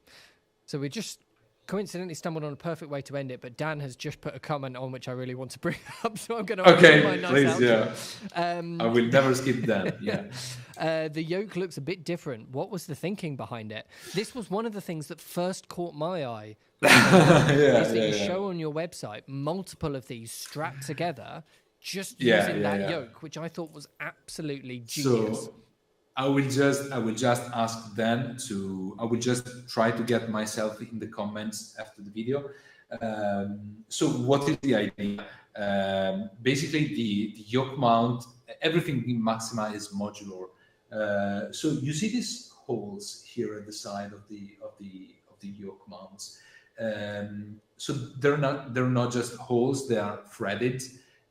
So we're just coincidentally stumbled on a perfect way to end it, but Dan has just put a comment on which I really want to bring up, so I'm going to Okay, nice please, outro. yeah. I will never skip that. Yeah. The yoke looks a bit different. What was the thinking behind it? This was one of the things that first caught my eye. You show on your website multiple of these strapped together, just using that yoke, which I thought was absolutely genius. So I will just ask them to. I will just try to get myself in the comments after the video. So what is the idea? Basically, the yoke mount, everything in Maxima is modular. So you see these holes here at the side of the yoke mounts. So they're not just holes; they are threaded.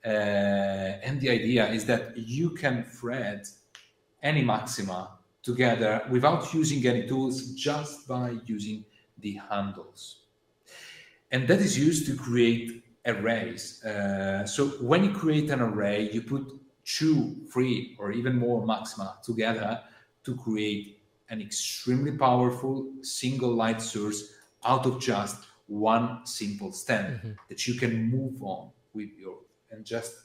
And the idea is that you can thread any Maxima together without using any tools, just by using the handles. And that is used to create arrays. So when you create an array, you put 2, 3, or even more Maxima together to create an extremely powerful single light source out of just one simple stand that you can move on with your and just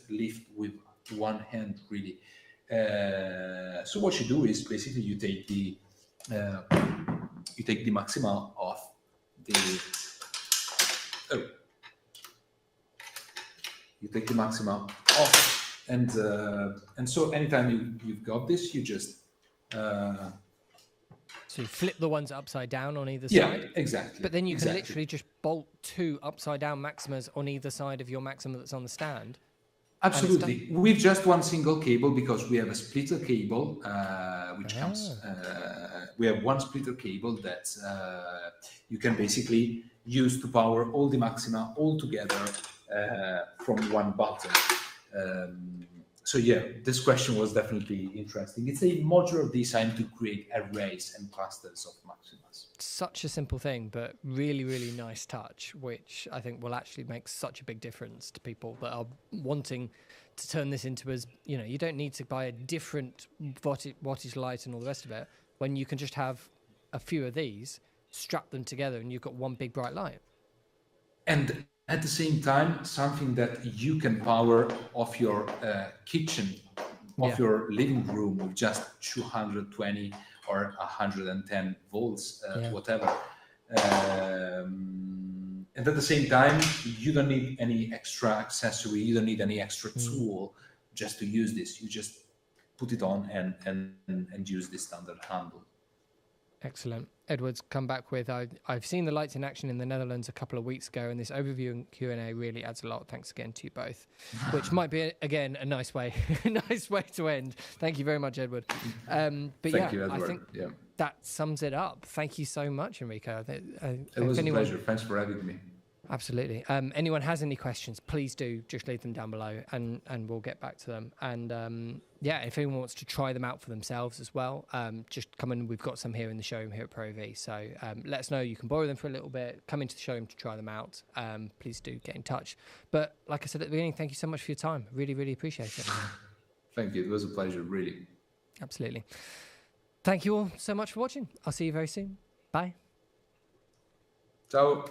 lift with one hand, really. So what you do is basically you take the Maxima off you take the Maxima off, and so anytime you've got this, you just so you flip the ones upside down on either side. Yeah, exactly. But then you can literally just bolt 2 upside down Maximas on either side of your Maxima that's on the stand. Absolutely, with just one single cable, because we have a splitter cable, which comes. We have one splitter cable that you can basically use to power all the Maxima all together from one button. So yeah, this question was definitely interesting. It's a modular design to create arrays and clusters of Maximas. Such a simple thing, but really, really nice touch, which I think will actually make such a big difference to people that are wanting to turn this into you don't need to buy a different wattage light and all the rest of it, when you can just have a few of these, strap them together, and you've got one big bright light. And at the same time, something that you can power off your kitchen, off your living room with just 220 or 110 volts, whatever. And at the same time, you don't need any extra accessory, you don't need any extra tool just to use this. You just put it on and use the standard handle. Excellent. Edward's come back with, I've seen the lights in action in the Netherlands a couple of weeks ago, and this overview and Q&A really adds a lot. Thanks again to you both, which might be, again, a nice way to end. Thank you very much, Edward. But Thank you, Edward. I think that sums it up. Thank you so much, Enrico. It was a pleasure. Thanks for having me. Absolutely. Anyone has any questions, please do just leave them down below, and we'll get back to them. And if anyone wants to try them out for themselves as well, just come in. We've got some here in the showroom here at ProAV. So let us know. You can borrow them for a little bit. Come into the showroom to try them out. Please do get in touch. But like I said at the beginning, thank you so much for your time. Really, really appreciate it. Thank you. It was a pleasure, really. Absolutely. Thank you all so much for watching. I'll see you very soon. Bye. Ciao.